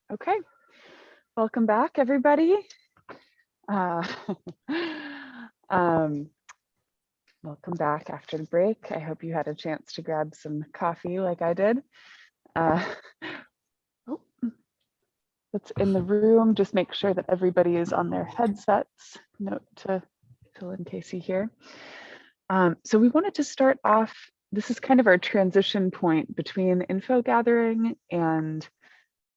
Okay, welcome back, everybody. Uh, um, welcome back after the break. I hope you had a chance to grab some coffee like I did. Uh, oh, that's in the room. Just make sure that everybody is on their headsets. Note to fill in Casey here. So we wanted to start off, this is kind of our transition point between info gathering and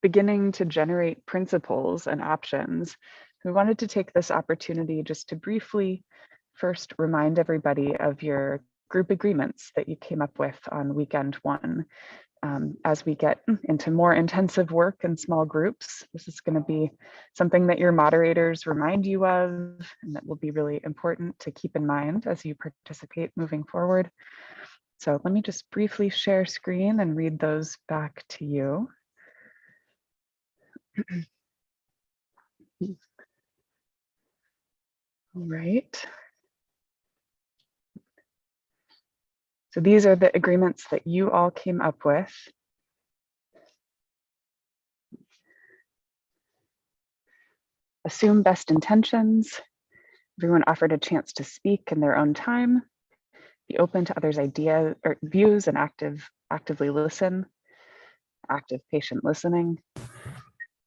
beginning to generate principles and options. We wanted to take this opportunity just to briefly first remind everybody of your group agreements that you came up with on weekend one. As we get into more intensive work in small groups, this is going to be something that your moderators remind you of, and that will be really important to keep in mind as you participate moving forward. So let me just briefly share screen and read those back to you. All right. So these are the agreements that you all came up with. Assume best intentions. Everyone offered a chance to speak in their own time. Be open to others' ideas or views and actively listen. Active patient listening.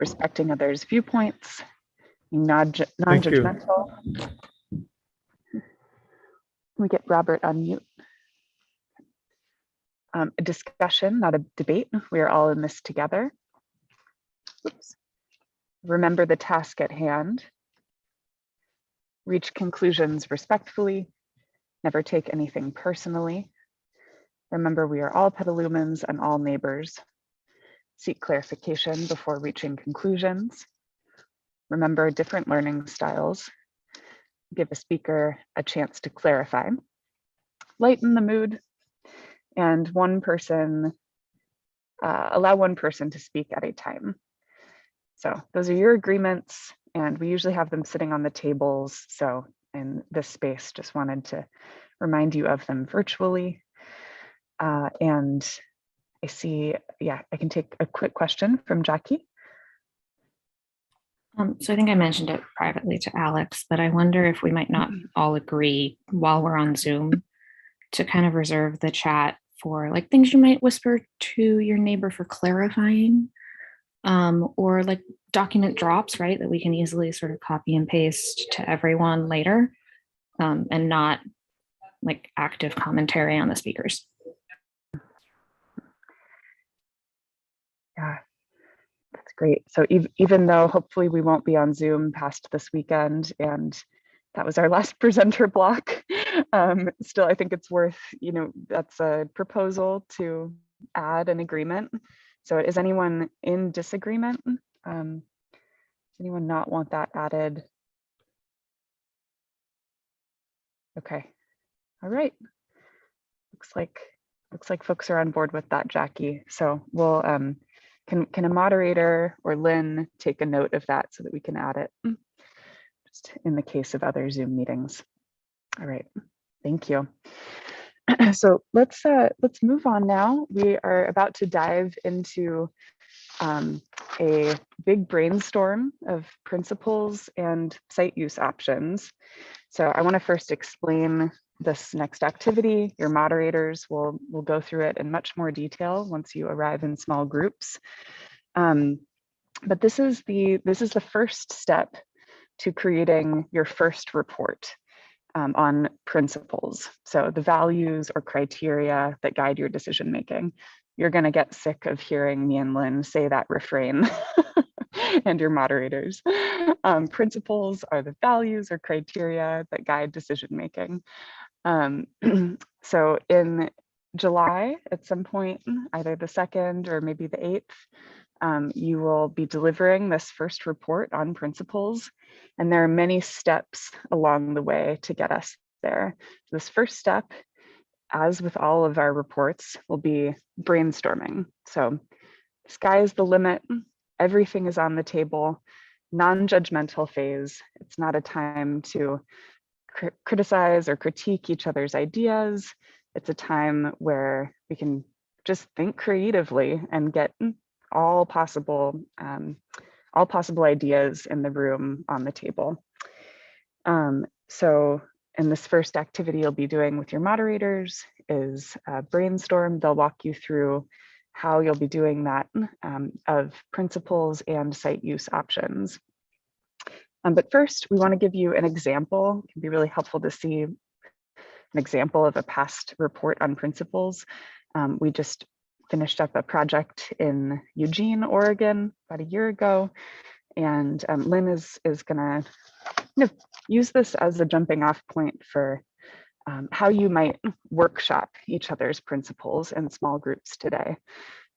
Respecting others' viewpoints. Non-judgmental. We get Robert on mute. A discussion, not a debate. We are all in this together. Oops. Remember the task at hand. Reach conclusions respectfully. Never take anything personally. Remember, we are all Petalumans and all neighbors. Seek clarification before reaching conclusions. Remember different learning styles. Give a speaker a chance to clarify. Lighten the mood. And allow one person to speak at a time. So those are your agreements, and we usually have them sitting on the tables. So in this space, just wanted to remind you of them virtually. And I see, I can take a quick question from Jackie. So I think I mentioned it privately to Alex, but I wonder if we might not all agree while we're on Zoom to kind of reserve the chat for like things you might whisper to your neighbor for clarifying, or like document drops, right? That we can easily sort of copy and paste to everyone later, and not like active commentary on the speakers. Yeah, that's great. So even though hopefully we won't be on Zoom past this weekend, and that was our last presenter block, still I think it's worth, that's a proposal to add an agreement. So is anyone in disagreement? Does anyone not want that added? Okay, all right. Looks like folks are on board with that, Jackie. So we'll can a moderator or Lynn take a note of that so that we can add it just in the case of other Zoom meetings. All right, thank you. So let's move on now. We are about to dive into a big brainstorm of principles and site use options. So I want to first explain this next activity. Your moderators will go through it in much more detail once you arrive in small groups. But this is the first step to creating your first report on principles. So the values or criteria that guide your decision making. You're going to get sick of hearing me and Lynn say that refrain and your moderators. Principles are the values or criteria that guide decision making. So in July, at some point, either the 2nd or maybe the 8th, you will be delivering this first report on principles. And there are many steps along the way to get us there. This first step, as with all of our reports, will be brainstorming. So sky is the limit. Everything is on the table. Non-judgmental phase. It's not a time to criticize or critique each other's ideas. It's a time where we can just think creatively and get all possible ideas in the room on the table. So in this first activity you'll be doing with your moderators is brainstorm. They'll walk you through how you'll be doing that of principles and site use options. But first, we want to give you an example. It can be really helpful to see an example of a past report on principles. We just finished up a project in Eugene, Oregon, about a year ago. And Lynn is going to use this as a jumping off point for how you might workshop each other's principles in small groups today.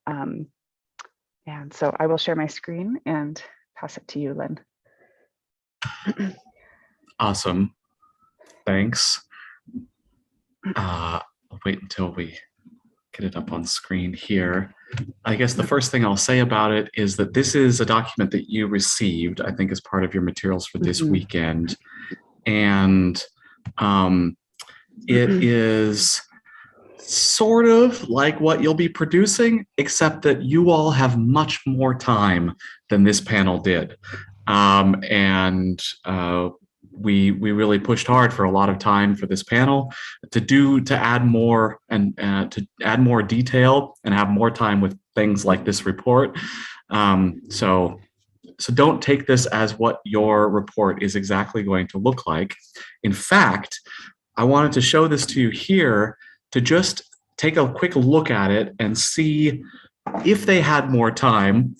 And so I will share my screen and pass it to you, Lynn. Awesome. Thanks. I'll wait until we get it up on screen here. I guess the first thing I'll say about it is that this is a document that you received, I think, as part of your materials for this weekend. And it is sort of like what you'll be producing, except that you all have much more time than this panel did. We really pushed hard for a lot of time for this panel to add more and to add more detail and have more time with things like this report. So don't take this as what your report is exactly going to look like. In fact, I wanted to show this to you here to just take a quick look at it and see if they had more time,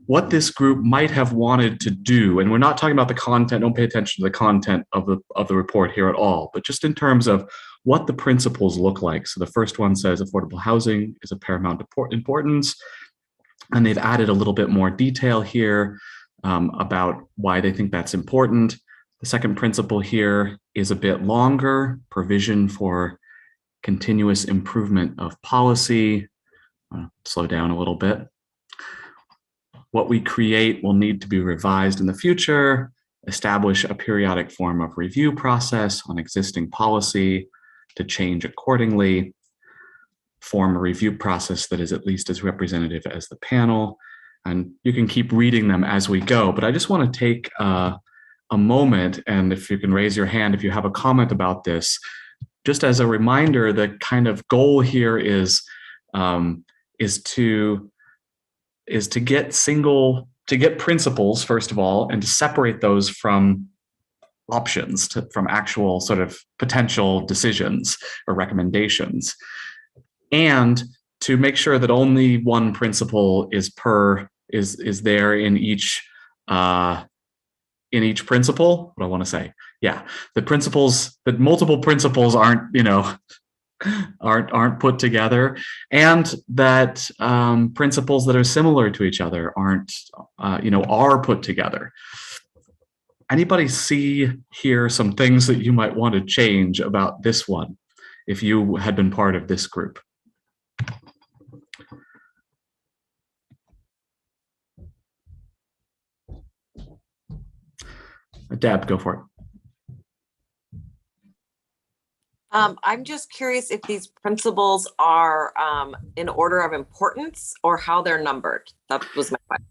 what this group might have wanted to do. And we're not talking about the content, don't pay attention to the content of the report here at all, but just in terms of what the principles look like. So the first one says affordable housing is of paramount importance. And they've added a little bit more detail here about why they think that's important. The second principle here is a bit longer, provision for continuous improvement of policy. Slow down a little bit. What we create will need to be revised in the future, establish a periodic form of review process on existing policy to change accordingly, form a review process that is at least as representative as the panel. And you can keep reading them as we go, but I just want to take a moment, and if you can raise your hand if you have a comment about this, just as a reminder, the kind of goal here is to get principles, first of all, and to separate those from options, from actual sort of potential decisions or recommendations, and to make sure that only one principle is there in each principle. What do I want to say? Yeah, that multiple principles aren't put together, and that principles that are similar to each other are put together. Anybody see here some things that you might want to change about this one if you had been part of this group? Deb, go for it. I'm just curious if these principles are in order of importance or how they're numbered. That was my question.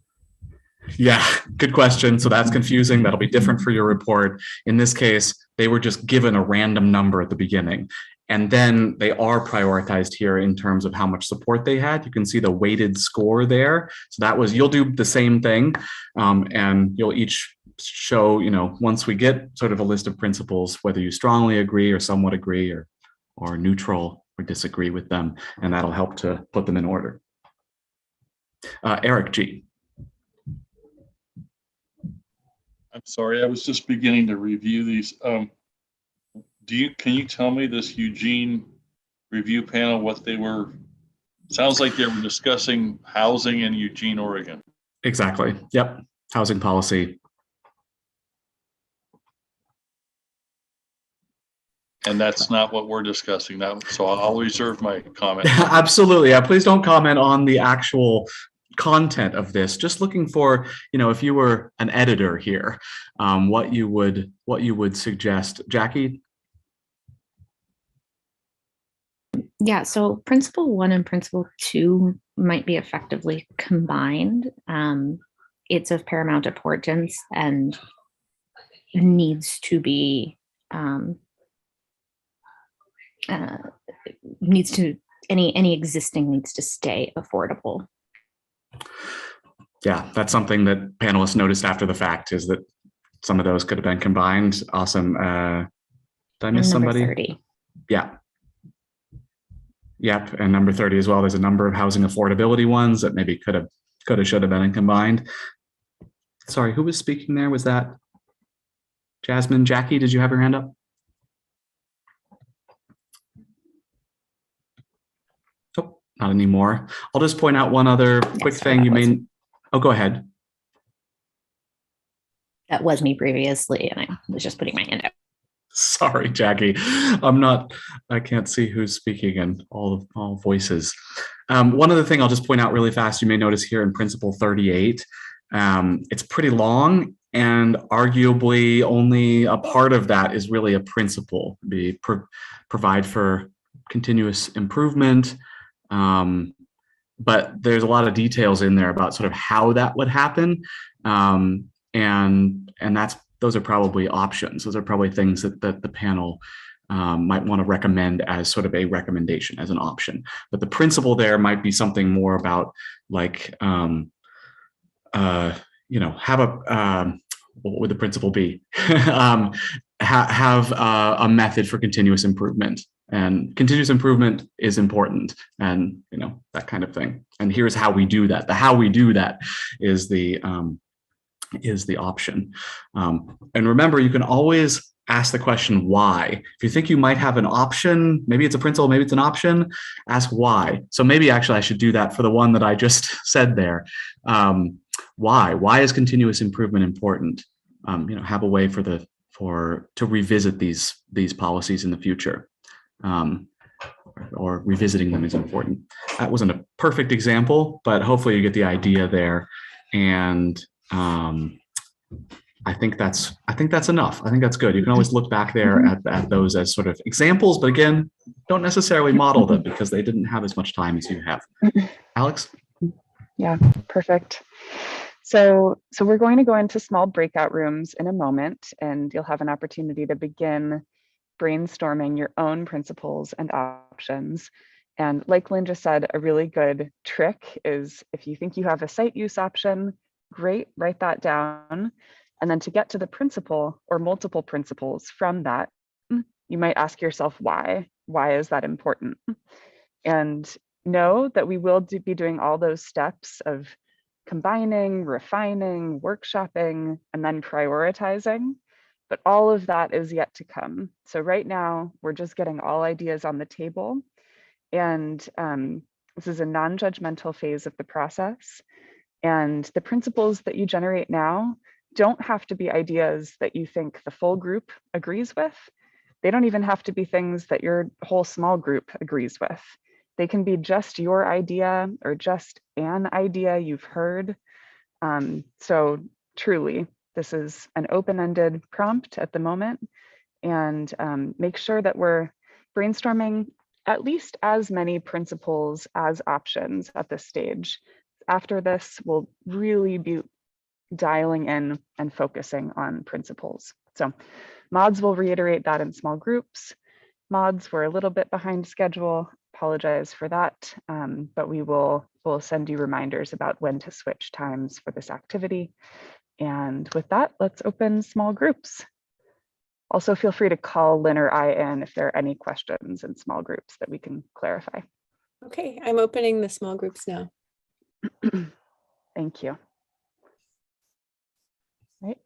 Yeah, good question. So that's confusing. That'll be different for your report. In this case, they were just given a random number at the beginning. And then they are prioritized here in terms of how much support they had. You can see the weighted score there. So that was, you'll do the same thing, and you'll each show, once we get sort of a list of principles, whether you strongly agree or somewhat agree or neutral or disagree with them, and that'll help to put them in order. Eric G. I'm sorry, I was just beginning to review these. Can you tell me this Eugene review panel, what they were? Sounds like they were discussing housing in Eugene, Oregon. Exactly. Yep. Housing policy. And that's not what we're discussing now. So I'll reserve my comment. Absolutely. Yeah, please don't comment on the actual content of this. Just looking for, if you were an editor here, what you would suggest. Jackie? Yeah, so principle 1 and principle 2 might be effectively combined. It's of paramount importance and needs to be any existing needs to stay affordable. Yeah, that's something that panelists noticed after the fact, is that some of those could have been combined. Awesome. Did I miss And number somebody? 30. Yeah. Yep. And number 30 as well. There's a number of housing affordability ones that maybe should have been combined. Sorry, who was speaking there? Was that Jasmine? Jackie, did you have your hand up? Oh, not anymore. I'll just point out one other quick thing. You may. Oh, go ahead. That was me previously, and I was just putting my hand up. Sorry, Jackie. I can't see who's speaking in all voices. One other thing I'll just point out really fast, you may notice here in Principle 38, it's pretty long, and arguably only a part of that is really a principle. Provide for continuous improvement. But there's a lot of details in there about sort of how that would happen. And those are probably options. Those are probably things that the panel might want to recommend as sort of a recommendation, as an option. But the principle there might be something more about like, have a, what would the principle be? Have a method for continuous improvement. And continuous improvement is important, and that kind of thing. And here's how we do that. The how we do that is the option. And remember, you can always ask the question why. If you think you might have an option, maybe it's a principle, maybe it's an option, ask why. So maybe actually I should do that for the one that I just said there. Why is continuous improvement important? Have a way to revisit these policies in the future. Or revisiting them is important. That wasn't a perfect example, but hopefully you get the idea there. And I think that's enough. I think that's good. You can always look back there at those as sort of examples, but again, don't necessarily model them because they didn't have as much time as you have. Alex? Yeah, perfect. So we're going to go into small breakout rooms in a moment, and you'll have an opportunity to begin brainstorming your own principles and options. And like Lynn just said, a really good trick is if you think you have a site use option, great, write that down. And then to get to the principle or multiple principles from that, you might ask yourself why. Why is that important? And know that we will be doing all those steps of combining, refining, workshopping, and then prioritizing. But all of that is yet to come. So right now, we're just getting all ideas on the table. And this is a non-judgmental phase of the process. And the principles that you generate now don't have to be ideas that you think the full group agrees with. They don't even have to be things that your whole small group agrees with. They can be just your idea or just an idea you've heard. So truly, this is an open-ended prompt at the moment, and make sure that we're brainstorming at least as many principles as options at this stage. After this, we'll really be dialing in and focusing on principles. So mods will reiterate that in small groups. Mods were a little bit behind schedule, apologize for that, but we'll send you reminders about when to switch times for this activity. And with that, let's open small groups. Also, feel free to call Lynn or I in if there are any questions in small groups that we can clarify. Okay, I'm opening the small groups now. Thank you. Right.